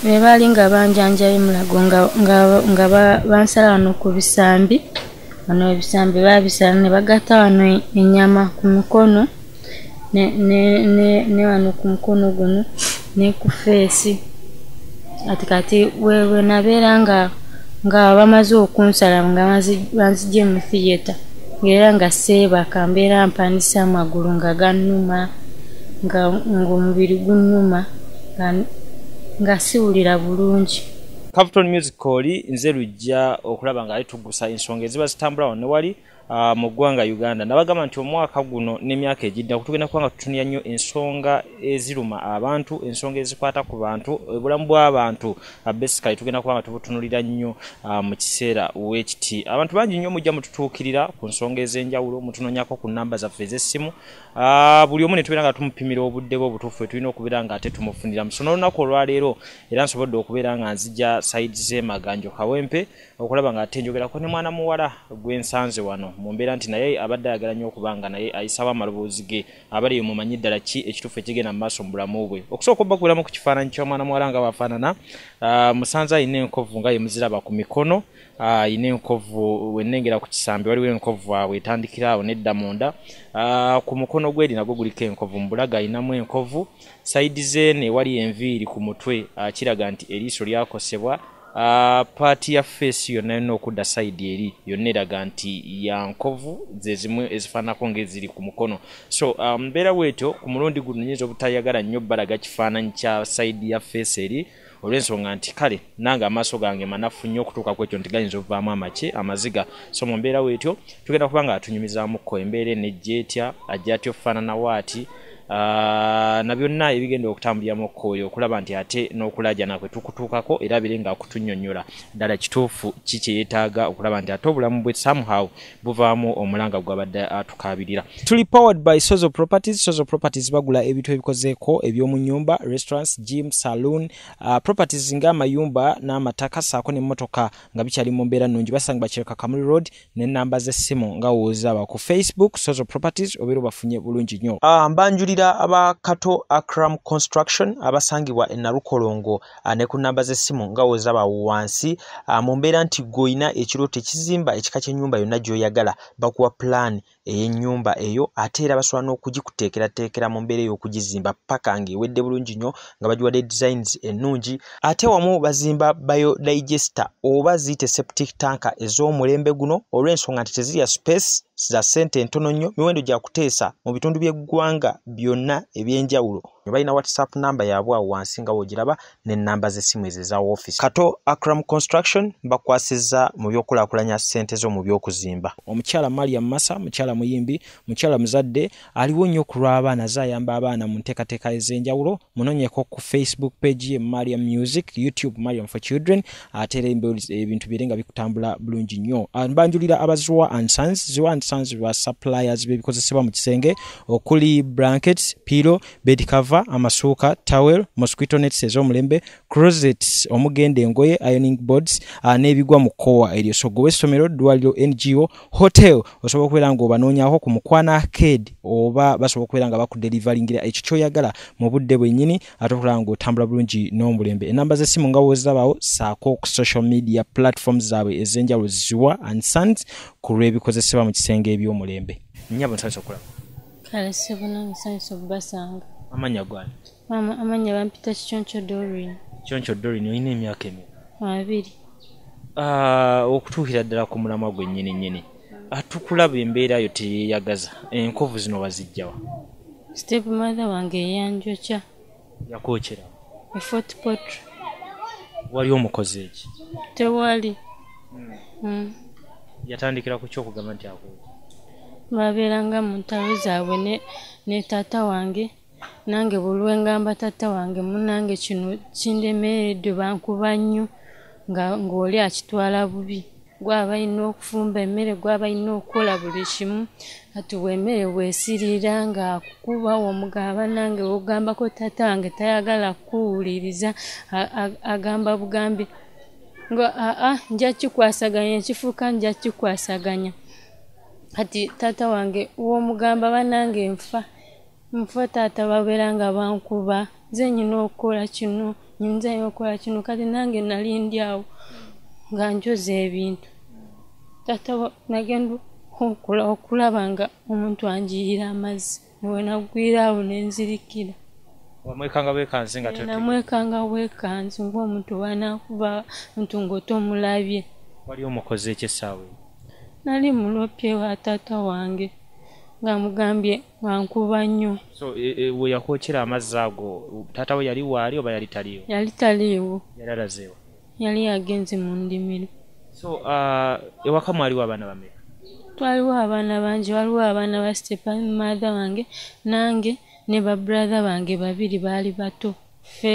Bali nga banjanja emulago nga bansala wano ku bisambi. Wano ebisambi babisala ne bagata wano enyama ku mukono ne wano ku mukono guno ne ku face. Kati wewe nabeera nga bamaze okunsala nga banzije mu theater. Ngera nga seba kambeera mpandisa amagulu nga gannuma nga omubiri gunnuma nga siwulira bulungi. Captain Musical nze lujja okulaba nga alitugusa ensonga eziba zitambula wano wali mu ggwanga Uganda. Nabagamba nti omwaka guno n'emyaka egidda tugenda kuba nga tutunira nnyo ensonga eziruma abantu, ensonga ezikwata ku bantu, obulamu bw'abantu basically tugenda kuba nga tubutunulira nnyo mu kiseera w'ekiti. Abantu bangi nnyo mujja mututuukirira ku nsonga ez'enjawulo, mutunoonyako ku nnamba zaffe ez'essimu. Buli omu ne tubeera nga tumupimira obudde bwe obutuufu tulina okubeera nga ate tumufunira musono olunaku olwaleero era nsobodde okubeera nga nzija sayidi z'Emaganjo Kawempe okulaba nga ate njogerako ne mwana muwala gwensanze wano mu mbeera nti naye abadde ayagala nnyo okuba nga naye ayisawo amaloboozi ge abali mumanyi ddala ki ekituufu ekigenda mu maaso mu bulamu bwe. Okusooka okubakuliramu ku kifaananyi ky'omwana muwala nga bwafaanana, musanze alina enkovu nga ye muziraba ku mikono, ayina enkovu wennengera ku kisambi waliwo enkovu awo etandikira awo nedda munda. Ku mukono gwe nagwo guliko enkovu, mu bulago ayinamu enkovu, sayidi zeene wali enviiri ku mutwe kiraga nti eriiso lyakosebwa. Paati ya face yonna yonna okudda side eri yonna eraga nti ya nkovu ze zimu ezifaanako ng'eziri ku mukono. So mbeera bwetyo ku mulundi guno nyinza obutayagala nnyo balaga kifaananyi kya side ya face eri olw'ensonga nti kale nange amaaso gange manafu nnyo okutuuka ku ekyo nti gayinza okuvaamu amaziga. So mu mbeera bwetyo tugenda kuba nga atunyumizaamuko embeera enejja etya, ajja atya okufaananawo ati na byonna ebigenda okutambuliramu okoyo okulaba nti ate n'okulajana kwe tukutuukako era bire nga akutunnyonnyola ddala kituufu kiki yeetaaga okulaba nti ate obulamu bwe somehow buvaamu omulanga gw'abadde atukabirira. Tuli powered by Sozo Properties. Sozo Properties bagula ebintu ebikozeeko eby'omu nnyumba, restaurants, gym, saloon, properties ng'amayumba n'amataka saako n'emmotoka nga bikyali mu mbeera nnungi. Basangibwa Kireka Kamuli Road n'ennamba z'essimu nga woozaba ku Facebook Sozo Properties obeera bafunye bulungi nnyo. Mbanjulira aba Kato Akram Construction abasangibwa e Nalukolongo ne ku nnamba z'essimu nga woozaba wansi. Mu mbeera nti goyina ekirooto ekizimba ekika ky'ennyumba yonna gy'oyagala bakuwa plan ey'ennyumba eyo ate era basobola n'okugikuteekerateekera mu mbeera ey'okugizimba paka ng'ewedde bulungi nnyo nga bagiwadde designs ennungi. Ate wamu bazimba biodigester oba ziyite septic tanka ez'omulembe guno olw'ensonga nti tezirya space za ssente ntono nnyo, miwendo gya kuteesa mu bitundu by'eggwanga byonna eby'enjawulo. Balina WhatsApp namba yaabwe awo wansi nga wogiraba n'ennamba z'essimu ezo eza office. Kato Akram Construction bakwasizza mu by'okulaakulanya ssente zo mu by'okuzimba. Omukyala Mariam Massa, mukyala muyimbi, mukyala muzadde, aliwo nnyo ku lw'abaana, azayamba abaana mu nteekateeka ez'enjawulo. Munoonyeko ku Facebook page ye Mariam Music, YouTube Mariam for Children, ate era ebintu bire nga bikutambula bulungi nnyo. Mbanjulira aba Ziwa and Sons. Ziwa and Sons ba suppliers b'ebikozesebwa mu kisenge okuli blankets, pillow, bed cover, amasuuka, towel, mosquito nets ez'omulembe, closets omugenda engoye, ironing boards n'ebigwa mu kkowa eryo. So gwe w'essomero, ddwaliro, NGO, hotel osobola okubeera ng'obanoonyaako ku Mukwana Arcade oba basobola okubeera nga bakudelivalingira ekyo ky'oyagala mu budde bwennyini ate okulaba ng'otambula bulungi n'omulembe. Ennamba z'essimu nga woozirabaawo saako ku social media platforms zaabwe ez'enjawulo Ziwa and Sons ku lw'ebikozesebwa mu kisenge eby'omulembe. Nnyabo nsanyusa okulaba. Kale sebona nsanyusa okubasanga. Amanya gwani? Amanya bampita Kichoncho Doreen. Kichoncho Doreen olina emyaka emeka? 2. Okutuukira ddala ku mulamwa gwe nnyini. Atukulaba embeera yo teyeeyagaza. Enkovu zino waziggyawa? Step mother wange yanjokya. Yakwokera? Fort Pot. Wali omukozi eki? Tewali. Yatandikira ku ky'okugamba nti akwokera? Babeeranga mu ntalo zaabwe ne taata wange. Nange bulwe ngamba taata wange munange kino kindemeredde bankuba nnyo ng'oli akitwala bubi. Gwaba alina okufumba emmere, gwaba alina okukola buli kimu. Kati w'emmere bwesirira ng'akukuba omugamba nange ogambako taata wange tayagala kuwuliriza agamba bugambi ngo nja kikwasaganya ekifuuka nja kikwasaganya. Kati taata wange w'omugamba banange nfa taata babeera nga bankuba nze nyina okukola kino nyinza okukola kino kati nange nali ndi awo nga njoza ebintu taata nagenda okulaba nga omuntu anjiyira amazzi niwe nagwira awo nenzirikira. Wamwekanga bwekanze nga namwekanga bwekanze ng'omuntu wanakuba omuntu ng'otomulabye. Wali omukoze ekyessaawa eyo? Nali mulopye wa taata wange nga mugambye wankuba nnyo. So we yakwokera amazzi ago taata we yali waali oba yali taliiwo? Yali taliiwo. Yali alazeewo? Yali agenze mu ndimiro. So ewaka mwaliwo abaana bameka? Twaliwo abaana bangi, waliwo abaana ba Stephen mother wange nange ne ba brother bange babiri baali bato.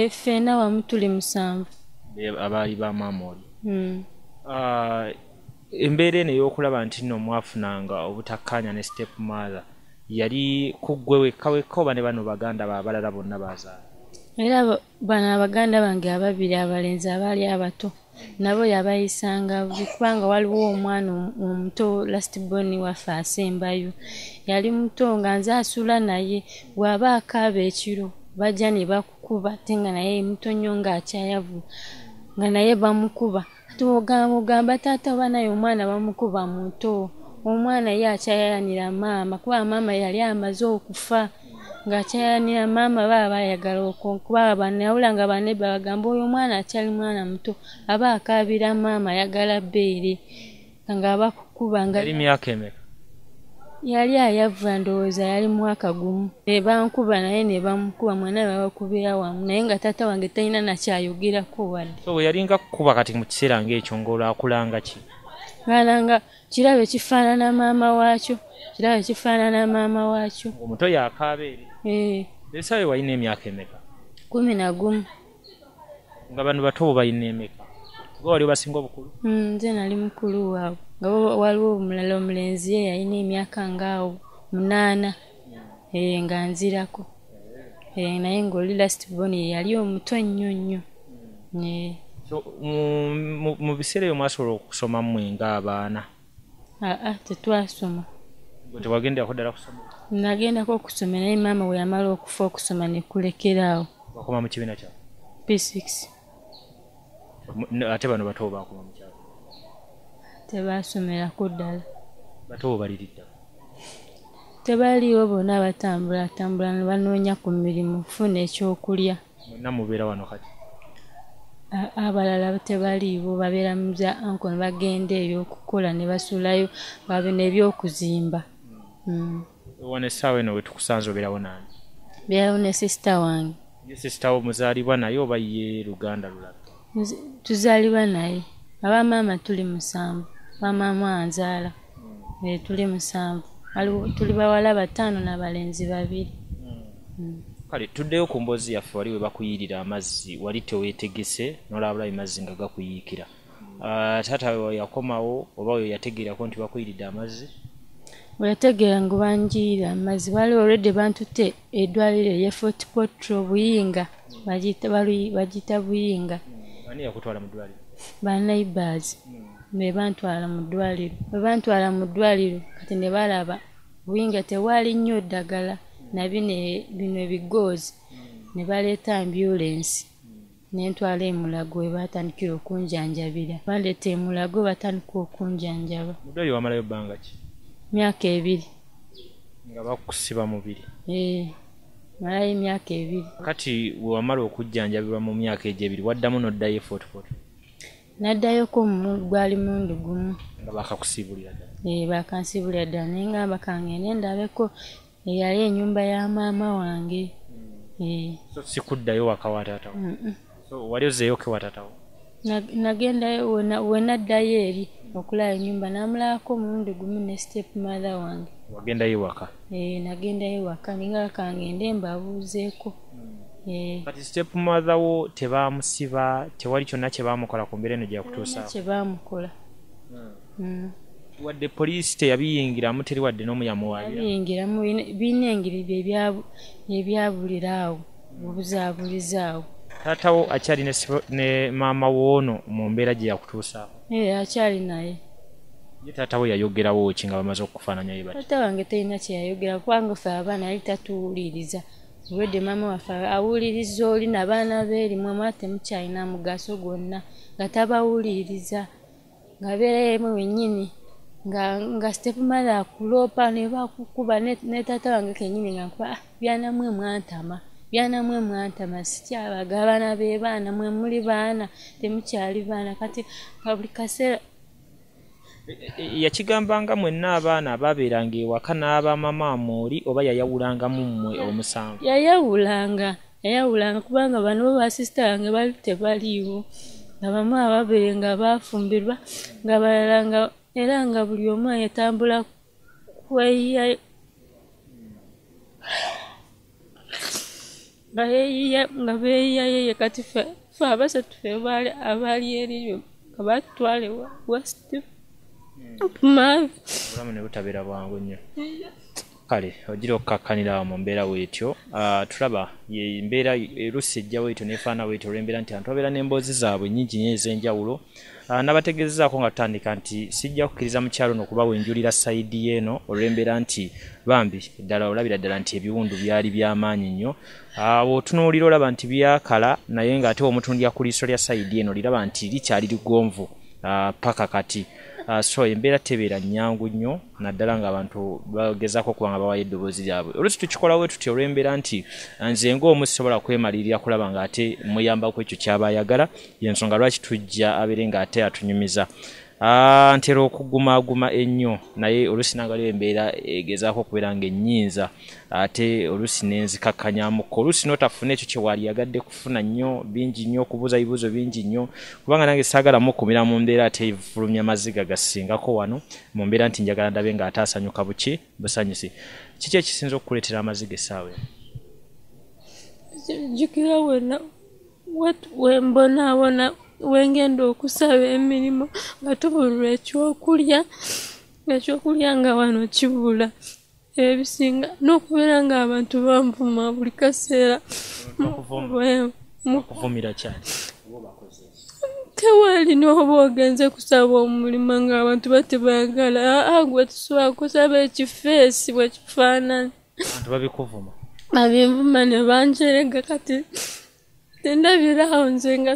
Ffenna wamu tuli 7. Abaali ba maama oli. Embeera eno ey'okulaba nti nno mwafunanga obutakkaanya ne step mother yali ku ggwe wekka oba ne bano baganda abalala bonna bazaala? Era bano abaganda bange ababiri abalenzi abaali abato nabo yabayisanga kubanga waliwo omwana omuto last born waffe asembayo yali muto nga nze asula naye bw'aba akaaba ekiro bajja ne bakukuba ate nga naye muto nnyo ng'akyayavu nga naye bamukuba tugamba taata oba naye omwana bamukuba muto omwana ye akyayanira maama kuba maama yali amaze okufa ng'akyayanira maama baba bayagala okuba banawula nga bane bagamba oyo omwana akyali mwana muto aba akaabira maama ayagala bbeere nga bakukuba nga yali myaka emeka? Yali ayavula ndowooza yali mwaka gumu ne bankuba naye ne bamukuba mwana babakubira wamu naye nga taata wange talina nakyayogerako wadde. So we yalinga kukuba kati mu kiseera ng'ekyo ng'olwakulanga ki? Ngalanga kirabe kifaanana maama waakyo kirabe kifaanana maama waakyo. Omuto yaakaaba eri? Esaawa eyo walina emyaka emeka? 11. Nga bano bato bo balina emeka? Gwe wali obasinga obukulu? Nze nali mukulu waabwe nga waliwo omulala omulenzi ye yalina emyaka ngaawo 8 nga nzirako naye ng'oli last born yali omuto nnyo nnyo. So mu biseera ebyo mwasobola okusoma mmwe ng'abaana? Tetwasoma. Gwe tewagendako ddala kusoma? Nagendako okusoma naye maama we yamala okufa okusoma ne kulekeraawo. Wakoma mu kibiina kyawe? P6. Ate bano bato bakoma mu kyalo? Tebasomerako ddala. Bato bo baliridda? Tebaliiwo bonna batambula ne banoonya ku mirimu kufuna ekyokulya. Mwenna mubeera wano kati? Abalala tebaliiwo babeera mu za anko ne bagenda eyo okukola ne basulayo babina ebyokuzimba. Wano essaawa eno we tukusanze obeerawo nani? Beerawo ne sisita wange. Ye sisita wo muzaalibwa naye oba ye luganda lulaga? Tuzaalibwa naye. Abamaama tuli 7. Bamaama anzaala. Tuli 7. Tuli bawala 5 n'abalenzi 2. Kale tuddeyo ku mboozi yaffe wali we bakuyirira amazzi wali teweetegese n'olabula amazzi nga gakuyiikira. Taata we yakomawo oba we yategeerako nti bakuyiridde amazzi? Bwe yategeera ngu banjiyira amazzi waliwo olwedde bantutte eddwaliro ery'e Fort Portal Buyinga bagiyita Buyinga. Ani yakutwala mu ddwaliro? Ba neighbours be bantwala mu ddwaliro. Bwe bantwala mu ddwaliro kati ne balaba Buyinga tewaali nnyo ddagala na bino ebigoozi ne baleeta ambulance n'entwala e Mulago we baatandikira okunjanjabira. Baleeta e Mulago batandika okunjanjaba. Mu ddwaliro wamalayo bbanga ki? Myaka 2. Nga bakusiba mubiri? Malayo emyaka 2. Kati we wamala okujjanjabirwa mu myaka egyo 2 waddamu n'oddayo Fort Portal? Naddayoko gwali mundu gumu. Nga bakakusibulira ddala? Bakansibulira ddala naye ngamba kangende ndabeko eyali ennyumba ya maama wange. So sikuddayo waka wa taata wo? So wali ozeeyo ke wa taata wo? Nagendayo we naddayo eri okulaba ennyumba namulabako omulundi gumu ne step mother wange. Wagendayo waka? Nagendayo waka ninga kangende mbabuuzeeko. Kati step mother wo tebaamusiba tewali kyonna kye baamukola ku mbeera eno gye yakutuusaako? Kye baamukola. Wadde poliisi teyabiyingiramu teri wadde n'omuyamuwaabira? Yabiyingiramu birina engeri ebyabulira awo obuzaabuliza awo. Taata wo akyali ne maama woono mu mbeera gye yakutuusaako? Akyali naye. Ye taata we yayogerawo ki nga bamaze okufaananya ye bati? Taata wange talina kye yayogera kubanga ffe abaana yali tatuwuliriza obwedde maama waffe awuliriza oli n'abaana be eri mwe temukyalina mugaso gwonna nga tabawuliriza nga beera yemu wennyini nga stepmother akuloopa ne bakukuba ne taata wange kennyini nga nkuba byanamwe mwantama sikyabaga abaana be baana mwe muli baana temukyali baana kati buli kaseera yakigambanga mwenna abaana ababeeranga ewaka n'abamama mooli oba yayawulangamu mmwe omusango? Yayawulanga kubanga bano bo basisita yange bali tebaliiwo nga bamu ababiri nga bafumbirwa nga balala nga era nga buli omu yatambula kweyiya nga beeyiya yeye kati fe abasatu fe abaali eriyo nga batwale west obulamu ne butabeera bwangu nnyo. Kale ogira okukakkanira mu mbeera weetyo tulaba embeera erusi ejja weetyo nefaana weetyo olw'embeera nti abantu babeera n'emboozi zaabwe nnyingi nnyo ez'enjawulo n'abategezezaako nga tutandika nti sijja kukkiriza mukyalo ono okuba wenjulira sayidi yeeno olw'embeera nti bambi ddala olabira ddala nti ebiwundu byali by'amaanyi nnyo bw'otunuulira olaba nti byakala naye ng'ate omutundya ku liiso lya sayidi eno liraba nti likyali ligonvu paka kati. So embeera tebeera nnyangu nnyo naddala ng'abantu bagezaako okuba nga bawayo eddoboozi lyabwe. Oluusi tukikolawo tutyo olw'embeera nti nze ng'omu sisobola kwemalirira kulaba ng'ate muyambako ekyo ky'aba ayagala, y'ensonga lwaki tujja abeere ng'ate atunyumiza. Ntera okugumaaguma ennyo naye oluusi nangaliwo embeera egezaako okubeera ng'ennyinza ate oluusi nenzikakkanyamuko oluusi n'otafuna ekyo kye waali yagadde kufuna nnyo bingi nnyo okubuuza ebibuuzo bingi nnyo kubanga nange saagalamu okumira mu mbeera ate efulumya maziga gasingako wano mu mbeera nti njagala ndabe ng'ate asanyuka buki busanyusi. Kiki ekisinza okukuleetera amaziga essaawa eno? Jjukira wembonaabona wengenda okusaba emirimu nga tubulwa ekyokulya nga wano kibula ebisinga n'okubeera ng'abantu banvuma buli kaseera. Okuvumira cyane tewali n'oba ogenze kusaba omulimu ng'abantu batebayagala gwe tusobola kusaba ekifeesi bwe kifaanana abantu babikuvuma babinvuma ne banjerega kati ndabirawo nze nga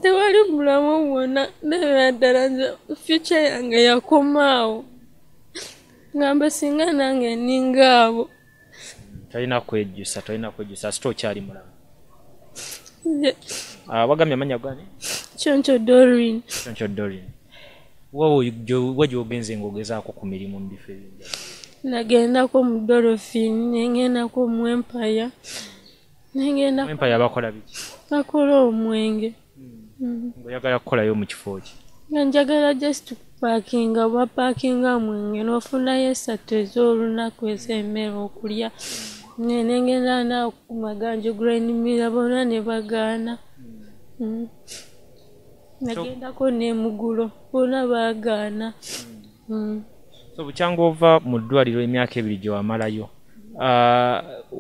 tewali mulamu bwonna ndabira ddala nze future yange yakomaawo ngamba singa nange ningaabo. Tolina kwejjusa site okyali mulamu. Wagambye amannya gani? Choncho Doreen. Wa gy'ogenze ng'ogezaako ku mirimu mu bifo ebingi? Nagendako mu Dolphin, nengendako mu Empire. Empire bakola biki? Bakola omwenge. Ng'oyagala kukolayo mu kifo ki? Nga njagala just kupaakinga bwapaakinga mwenge n'ofunayo essatu ez'olunaku ez'emmere okulya. Nengenda naawe ku Maganjo Grain Mill bonna ne bagaana. Nagendako n'emugulo bonna baagaana. So bukyanga ova mu ddwaliro emyaka 2 gye wamalayo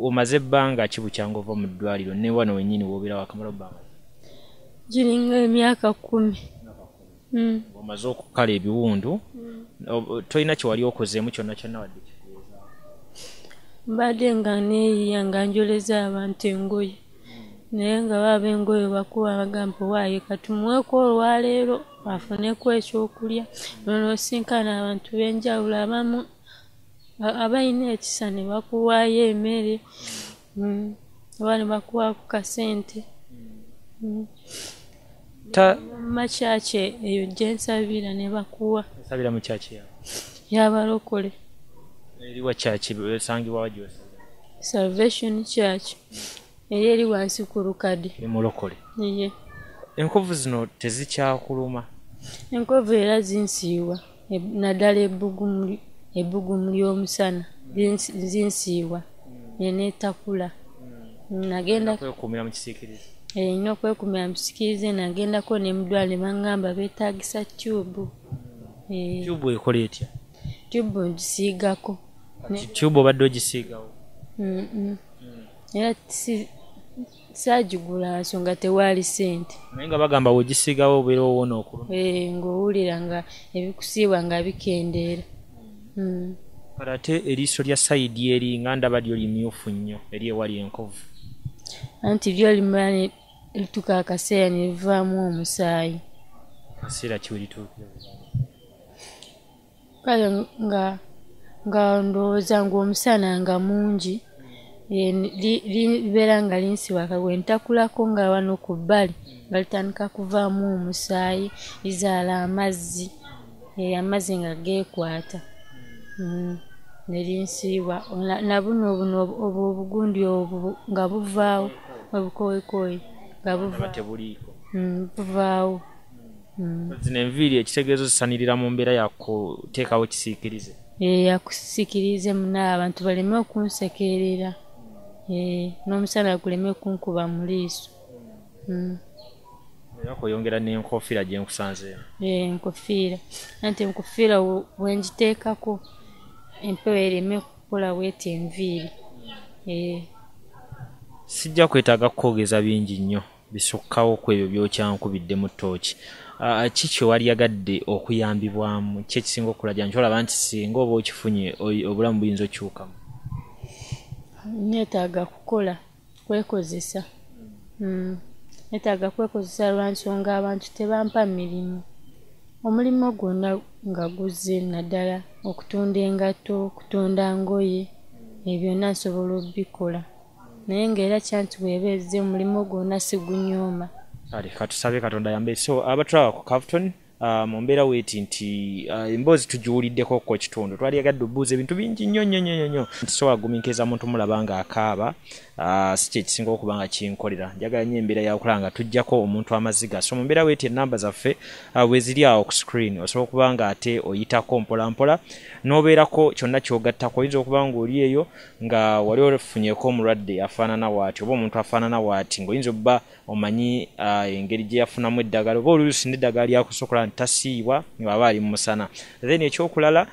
omaze ebbanga ki bukyanga ova mu ddwaliro ne wano wennyini w'obeera wakamala ebbanga? Giringa emyaka 10. Omaze okukala ebiwundu tolina kye wali okozeemu kyonna wadde kikuweza? Mbadde nga neeyiya nga njoleza abantu engoye naye nga baba engoye bakuba bagamba waaye katumuweko olwaleero afuneko ekyokulya n'osinkana abantu b'enjawulo abamu abalina ekisa ne bakuwaayo emmere oba ne bakuwaako kasente. Makyaki eyo gye nsabira ne bakuwa. Nsabira mu kyaki yawe? Y'abalokole. Eriwa kyaki esangibwa wa gy'osabira? Salvation Church. Eri wansi ku Lukadi. Mulokole. Iye. Enkovu zino tezikyakuluma? Enkovu era zinsiiwa naddala ebbugumu ly'omusana zinsiiwa neneetakula. Nagenda kwekuumira mu kisiikirize? Nnina okwekuumira mu kisiikirize. Nagendako ne mu ddwaliro bangamba beetaagisa tyubu. Tyubu ekola etya? Tyubu ngisiigako. Tyubu obadde ogisiigawo? Era saagigula nsonga tewaali ssente. Naye nga bagamba wogisiigawo obeera owona okuluma? Ng'owulira nga ebikusiibwa nga bikendeera. kale ate eriiso lya sayidi eri nga ndaba lyo limyufu nnyo eri ewali enkovu anti lyo limala lituuka akaseera ne livaamu omusaayi kaseera kiwe lituukira kale nga ndowooza ng'omusana nga mungi libeera nga linsiwaka bwe ntakulako nga wano ku bbali nga litandika kuvaamu omusaayi lizaala amazzi amazzi nga geekwata ne linsiiwa na buno obugundi obwo nga buvaawo obukooyikooyi nga buvaawo zino enviiri ekitegeezo zisanirira mu mbeera yakuteekawo kisiikirize yakusikirize muna abantu baleme okunsekerera n'omusana guleme kunkuba mu liiso era kweyongera n'enkofiira gye nkusanzeemu enkofiira anti enkofiira bwengiteekako empewo ereme kukola bweti enviiri sijja kwetaaga kukoogeza bingi nnyo bisukkawo ku ebyo byokyankubidde mu ttooki kiki waliyagadde okuyambibwamu ki ekisinga okulaja nkyolaba nti singa oba okifunye obulamu buyinza okyukamu neetaaga kukola kwekozesa neetaaga kwekozesa lwansonga abantu tebampa mirimu omulimu gwonna nga guzze naddala okutunda engatto okutunda ngoye ebyo byonna nsobola obikola naye ng'era kyanti bw'eba ezze omulimu gwonna sigunyooma kale katusabe katonda yambe so abatulaba ku Cavuton mu mbeera weeti nti emboozi tugiwuliddeko ku kitundu twaliyagadde obuuza ebintu bingi nnyo nti so wagumiikiriza muntu mulaba ng'akaaba si kye kisinga okuba nga kinkolera njagala nnyo embeera yakola nga tujjako omuntu amaziga so mu mbeera weeti ennamba zaffe bwe ziri awo ku screen osobola okuba nga ate oyitako mpolampola n'obeerako kyonna ky'ogattako oyinza okuba ng'oli eyo nga wali ofunyeeko omulwadde afaanana waati oba omuntu afaanana waati ng'oyinza obba omanyi engeri gye yafunamu eddagala oba oluusi n'eddagala lyakusokola nti tasiibwa ng'aba ali mu musana then ekyokulala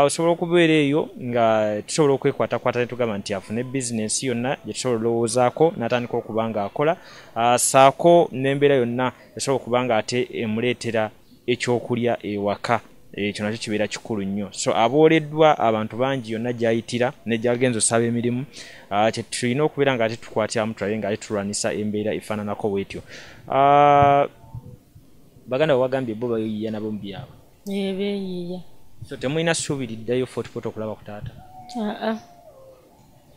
osobola okubeera eyo nga tusobola okwekwatakwata ne tugamba nti afune bizinensi yonna gye tusobola olowoozaako n'atandika okuba ng'akola saako n'embeera yonna esobola okuba nga ate emuleetera ekyokulya ewaka ekyo nakyo kibeera kikulu nnyo so abooleddwa abantu bangi yonna gy'ayitira ne gy'agenza osaba emirimu tulina okubeera nga ate tukwatiramu tulabe nga ate tulwanisa embeera efaananako bwetyo baganda bwebagambye bo bayiiya nabo mu byabwe beeyiiya so temulina ssuubi liddayo footpoto okulaba ku taata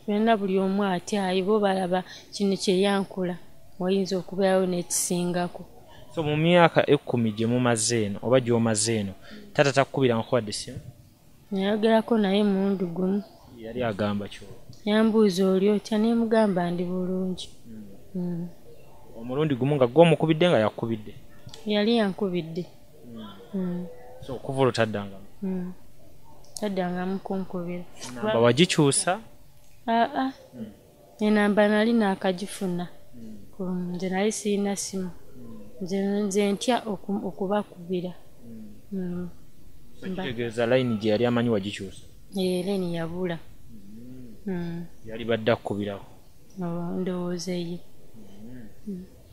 fenna buli omu atyayi bo balaba kino kye yankola wayinza okubeerawo n'ekisingako so mu myaka 10 gye mumaze eno oba gy'omaze eno taata takkubira nkuwadde essimu nayogerako naye mulundi gumu yali agamba kyo yambuuza oli otya ne mugamba ndi bulungi omulundi gumu nga gw'omukubidde nga yakubidde yali yankubidde so okuva olwo taddangamu taddangamu kunkubira namba wagikyusa enamba nali naakagifuna nze nali sirina simu nze ntya okubakubira kitegeeza layini gye yali amanyi wagikyusa layini yabula yali badde akkubirako ndowooza ye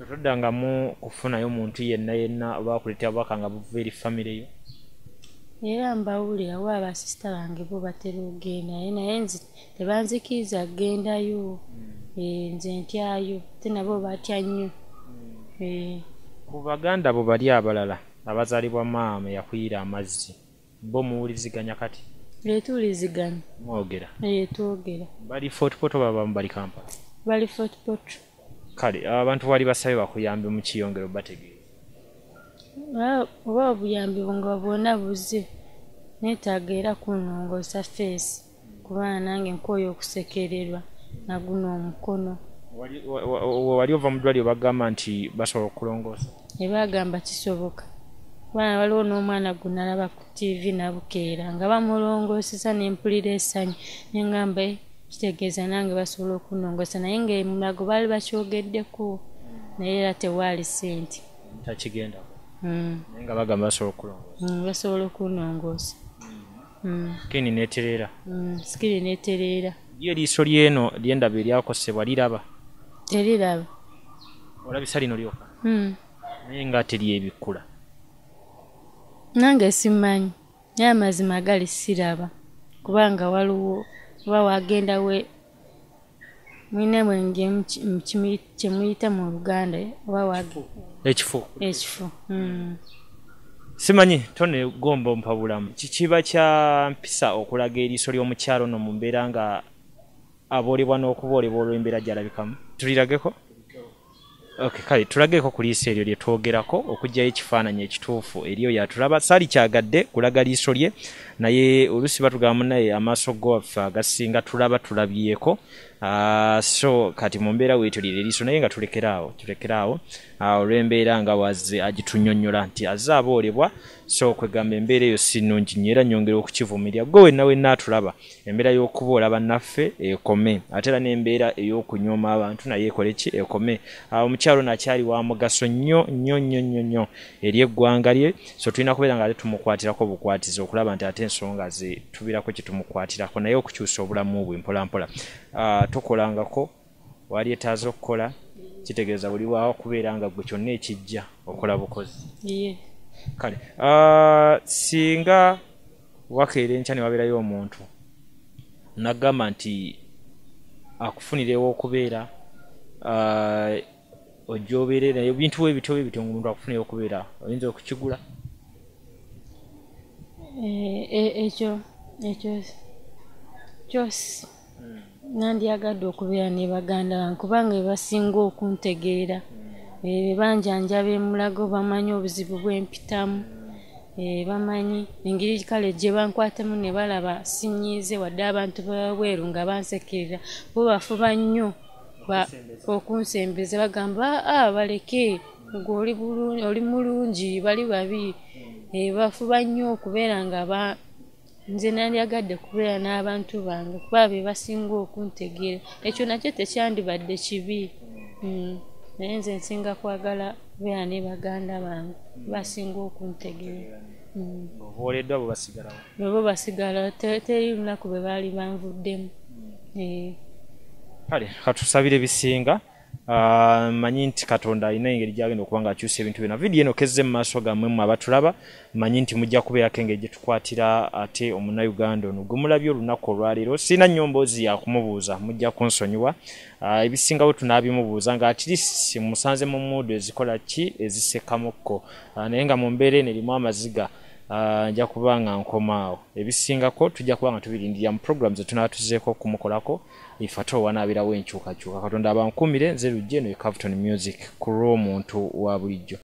toddangamu kufunayo muntu yenna oba akuleetera bubaka nga buva eri famire yo era mbawulira wa abasisita bange bo batera ogenda naye nze tebanzikiriza kugendayo nze ntyayo ate nabo batya nnyo ku baganda bo bali abalala abazaalibwa maama yakuyira amazzi bo muwuliziganya kati tuwuliziganya mwogera twogera bali Fort Portal babamu bali Kampala bali Fort Portal kale abantu wali basabe bakuyambe mu kiyongero bategeeza oba obuyambi nga bwonna buzze neetaaga era kunongosa feesi kubanga nange nkooye okusekererwa na guno omukono wali ova mu ddwaliro bagamba nti basobola okulongoosa ebagamba kisoboka kubanga waliwo n'omwana gwe nalaba ku TV nabukeera nga bamulongoosesa nempulira essanyu nengamba kitegeeza nange basobola okunongosa naye ng'emulago baali bakyogeddeko naye era tewaali ssente takigendako naye nga bagamba basobola okulongoosa basobola okunongoosa skini neetereera skini neetereera ye eriiso lyeno lyendaba eryakosebwa liraba teriraba olabisa lino lyoka naye nga teryebikkula nange simanyi naye amazima gali siraba kubanga waliwo oba wagenda we mwine mwenge kyemuyita mu Luganda oba ekifo simanyi tone gombo mpabulamu kikiba kya mpisa okulaga eriiso ly'omukyalo no mu mbeera nga aboolebwa n'okuboolebwa olw'embeera gy'alabikamu tulirageko okay kale tulageko ku liiso eryo lye twogerako okugyayo ekifaananyi ekituufu eriyo yatulaba saali kyagadde kulaga liiso lye naye oluusi batugamba naye amaaso gaffe agasinga tulabyeko so kati mu mbeera weetyo lye liiso naye nga tulekeraawo olw'embeera nga waze agitunyonnyola nti azze aboolebwa so kwegamba embeera eyo si nnungi nnyo era nnyongera okukivumirira gwe wenna atulaba embeera y'okuboola bannaffe ekome ate era n'embeera ey'okunyooma abantu naye ekole ki ekome omukyalo nakyali wa mugaso nnyo eri eggwanga lye so tulina kubeera nga ate tumukwatirako bukwatizi okulaba nti ate ensonga ze tubirako kye tumukwatirako naye okukyusa obulamu bwe mpolampola tokolangako wali etaaza okukola kitegeeza buli waawo kubeera nga gwe kyonna ekijja okola bukozi kale singa wakeera enkya ne wabeerayo omuntu nagamba nti akufunirewo okubeera ojja obeere naye ebintu ebityo omuntu akufunirewo okubeera oyinza okukigula ekyo kyosi nandyagadde okubeera ne baganda bange kubanga bebasinga okuntegeera bebanjanjaba emulago bamanyi obuzibu bwempitamu bamanyi engeri kale gye bankwatamu ne balaba sinyiize wadde abantu babweru nga bansekerera bo bafuba nnyo okunsembeza bagamba baleke gwe oli mulungi bali babi bafuba nnyo okubeera nga nze nandyagadde kubeera n'abantu bange kuba be basinga okuntegeera ekyo nakyo tekyandibadde kibi naye nze nsinga kwagala kubeera ne baganda bange basinga okuntegeera obooleddwa bo basigalawo bo basigala teri lunaku bwe baali banvuddemu kale katusabire bisinga manyi nti Katonda alina engeri gyagenda okuba nga akyusa ebintu byonna vidiyo eno kezze mu maaso gammwe mmwe abatulaba manyi nti mujja kubeerako engeri gye tukwatira ate omunnayuganda ono gwe mulabye olunaku olwaleero sirina nnyo mboozi yakumubuuza mujja kunsonyiwa ebisingawo tunaabimubuuza nga atirisi musanze mu muudo ezikola ki ezisekamukko naye nga mu mbeera eno erimu amaziga nja kuba nga nkomaawo ebisingako tujja kuba nga tubirindirira mu program ze tunaatuzeeko okumukolako ife ate owanaabirawo enkyukakyuka Katonda abankumire nze lujje eno Cavuton Music ku lw'omuntu wa bulijjo.